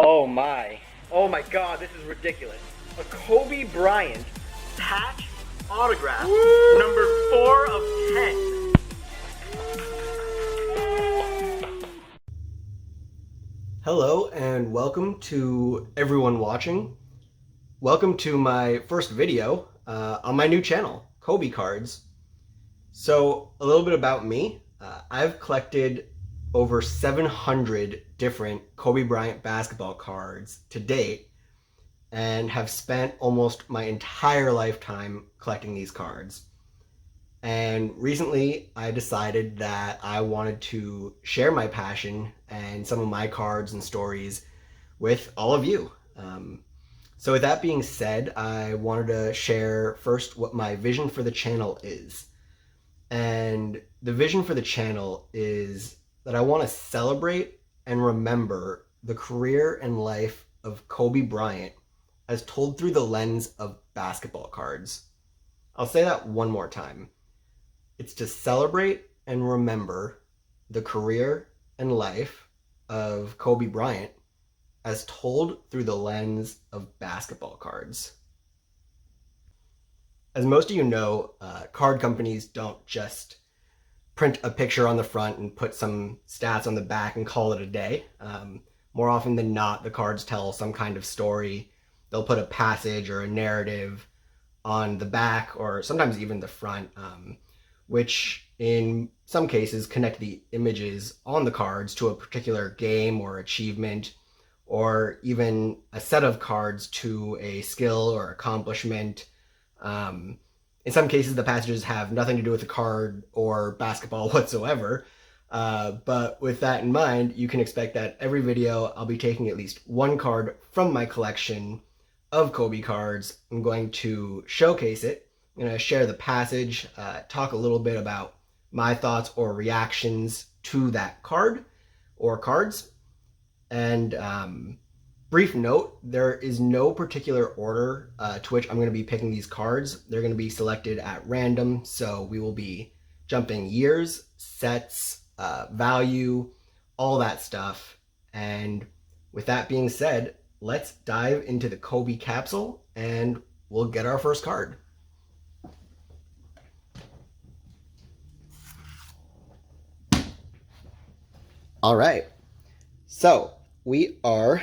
Oh my. Oh my god, this is ridiculous. A Kobe Bryant patch autograph, number 4 of 10. Hello and welcome to everyone watching. Welcome to my first video on my new channel, Kobe Cards. So a little bit about me. I've collected over 700 different Kobe Bryant basketball cards to date and have spent almost my entire lifetime collecting these cards. And recently I decided that I wanted to share my passion and some of my cards and stories with all of you. So with that being said, I wanted to share first what my vision for the channel is. And the vision for the channel is that I want to celebrate and remember the career and life of Kobe Bryant as told through the lens of basketball cards. I'll say that one more time. It's to celebrate and remember the career and life of Kobe Bryant as told through the lens of basketball cards. As most of you know, card companies don't just print a picture on the front and put some stats on the back and call it a day. More often than not, the cards tell some kind of story. They'll put a passage or a narrative on the back or sometimes even the front, which in some cases connect the images on the cards to a particular game or achievement, or even a set of cards to a skill or accomplishment. In some cases, the passages have nothing to do with the card or basketball whatsoever. But with that in mind, you can expect that every video I'll be taking at least one card from my collection of Kobe cards. I'm going to showcase it. I'm going to share the passage, talk a little bit about my thoughts or reactions to that card or cards. And brief note, there is no particular order to which I'm going to be picking these cards. They're going to be selected at random, so we will be jumping years, sets, value, all that stuff. And with that being said, let's dive into the Kobe capsule and we'll get our first card. All right, so we are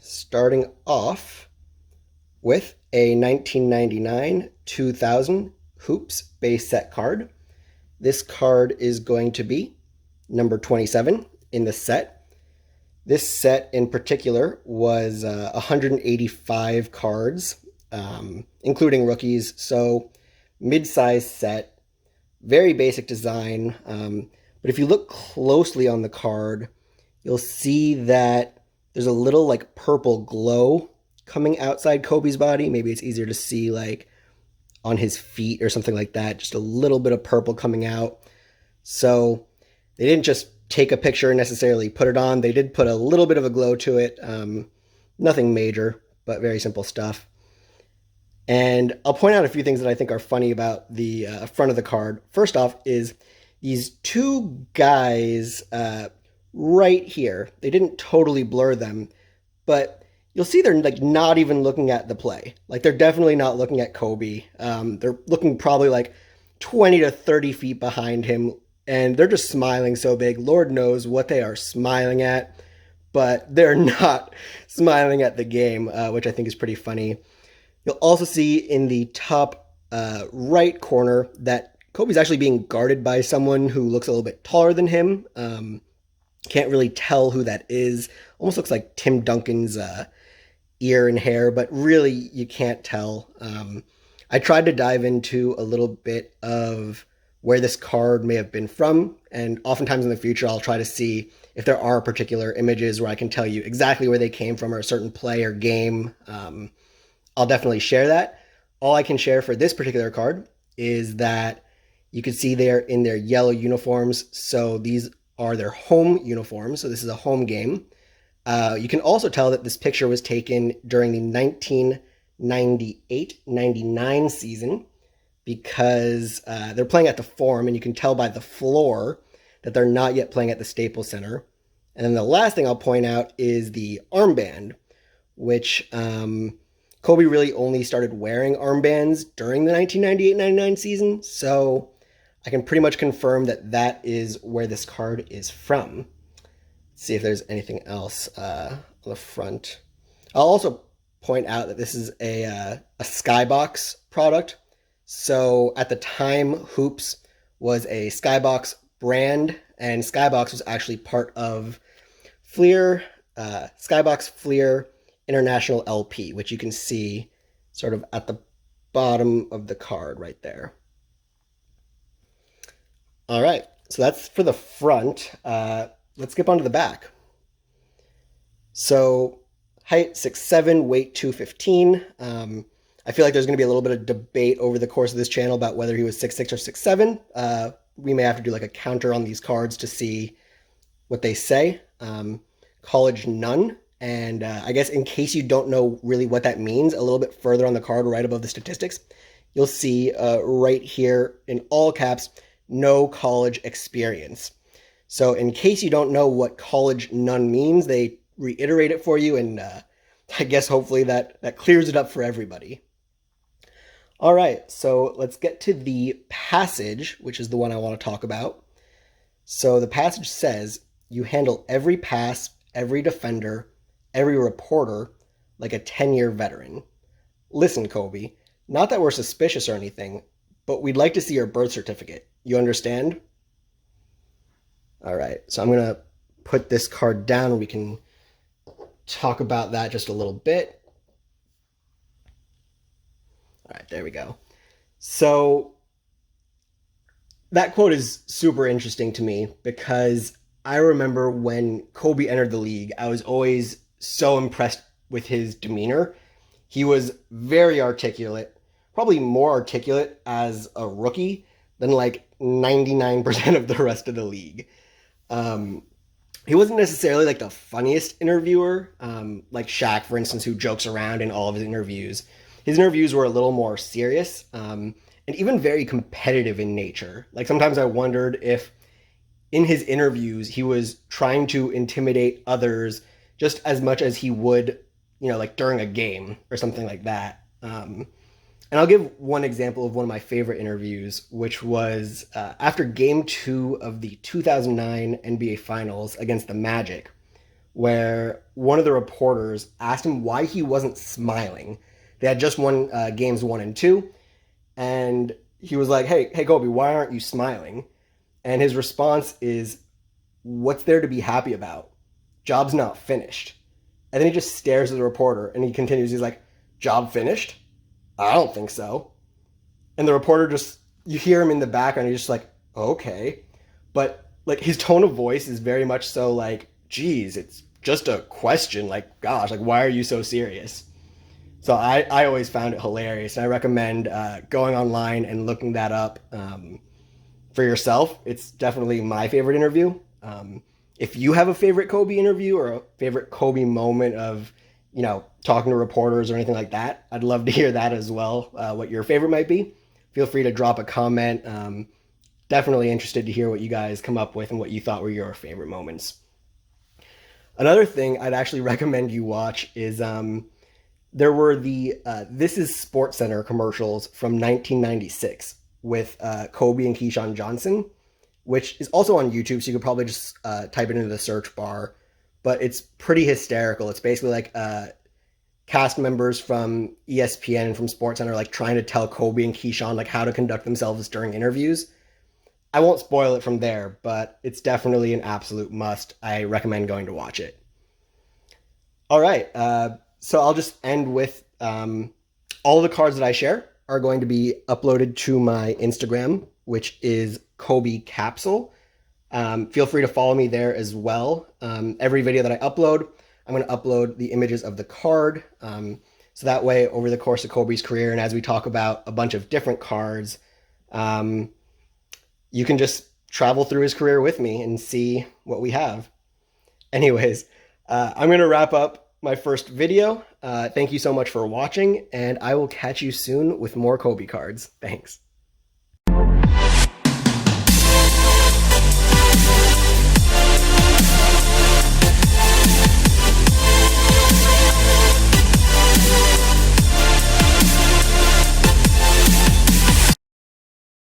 starting off with a 1999-2000 Hoops base set card. This card is going to be number 27 in the set. This set in particular was 185 cards, including rookies, so mid-size set, very basic design. But if you look closely on the card, you'll see that there's a little like purple glow coming outside Kobe's body. Maybe it's easier to see like on his feet or something like that. Just a little bit of purple coming out. So they didn't just take a picture and necessarily put it on. They did put a little bit of a glow to it. Nothing major, but very simple stuff. And I'll point out a few things that I think are funny about the front of the card. First off is these two guys right here. They didn't totally blur them, but you'll see they're like not even looking at the play. Like they're definitely not looking at Kobe. They're looking probably like 20 to 30 feet behind him, and they're just smiling so big. Lord knows what they are smiling at, but they're not smiling at the game, which I think is pretty funny. You'll also see in the top right corner that Kobe's actually being guarded by someone who looks a little bit taller than him. Can't really tell who that is. Almost looks like Tim Duncan's ear and hair, but really you can't tell. I tried to dive into a little bit of where this card may have been from, and oftentimes in the future I'll try to see if there are particular images where I can tell you exactly where they came from or a certain play or game. I'll definitely share that. All I can share for this particular card is that you can see they're in their yellow uniforms, so these are their home uniforms, so this is a home game. You can also tell that this picture was taken during the 1998-99 season because they're playing at the Forum, and you can tell by the floor that they're not yet playing at the Staples Center. And then the last thing I'll point out is the armband, which Kobe really only started wearing armbands during the 1998-99 season. So I can pretty much confirm that that is where this card is from. Let's see if there's anything else on the front. I'll also point out that this is a Skybox product. So at the time, Hoops was a Skybox brand, and Skybox was actually part of Fleer, Skybox Fleer International LP, which you can see sort of at the bottom of the card right there. All right, so that's for the front. Let's skip on to the back. So height 6'7", weight 215. I feel like there's going to be a little bit of debate over the course of this channel about whether he was 6'6" or 6'7". We may have to do like a counter on these cards to see what they say. College none. And I guess in case you don't know really what that means, a little bit further on the card right above the statistics, you'll see right here in all caps, no college experience. So in case you don't know what college none means, they reiterate it for you, and I guess hopefully that clears it up for everybody. All right, so let's get to the passage, which is the one I want to talk about. So the passage says, you handle every pass, every defender, every reporter like a 10-year veteran. Listen, Kobe, not that we're suspicious or anything, but we'd like to see your birth certificate. You understand? All right, so I'm going to put this card down and we can talk about that just a little bit. All right, there we go. So that quote is super interesting to me because I remember when Kobe entered the league, I was always so impressed with his demeanor. He was very articulate, probably more articulate as a rookie than like 99% of the rest of the league. He wasn't necessarily like the funniest interviewer, like Shaq, for instance, who jokes around in all of his interviews. His interviews were a little more serious and even very competitive in nature. Like sometimes I wondered if in his interviews he was trying to intimidate others just as much as he would, like during a game or something like that. And I'll give one example of one of my favorite interviews, which was after Game 2 of the 2009 NBA Finals against the Magic, where one of the reporters asked him why he wasn't smiling. They had just won Games 1 and 2, and he was like, hey, Kobe, why aren't you smiling? And his response is, what's there to be happy about? Job's not finished. And then he just stares at the reporter, and he continues, he's like, job finished? I don't think so. And the reporter just, you hear him in the background, he's just like, okay. But like his tone of voice is very much so like, geez, it's just a question. Like, gosh, like why are you so serious? So I always found it hilarious. And I recommend going online and looking that up for yourself. It's definitely my favorite interview. If you have a favorite Kobe interview or a favorite Kobe moment of, talking to reporters or anything like that, I'd love to hear that as well, what your favorite might be. Feel free to drop a comment. Definitely interested to hear what you guys come up with and what you thought were your favorite moments. Another thing I'd actually recommend you watch is there were the This Is SportsCenter commercials from 1996 with Kobe and Keyshawn Johnson, which is also on YouTube, so you could probably just type it into the search bar. But it's pretty hysterical. It's basically like cast members from ESPN and from SportsCenter like trying to tell Kobe and Keyshawn like how to conduct themselves during interviews. I won't spoil it from there, but it's definitely an absolute must. I recommend going to watch it. All right, so I'll just end with all the cards that I share are going to be uploaded to my Instagram, which is Kobe Capsule. Feel free to follow me there as well. Every video that I upload, I'm going to upload the images of the card. So that way, over the course of Kobe's career, and as we talk about a bunch of different cards, you can just travel through his career with me and see what we have. Anyways, I'm going to wrap up my first video. Thank you so much for watching, and I will catch you soon with more Kobe cards. Thanks.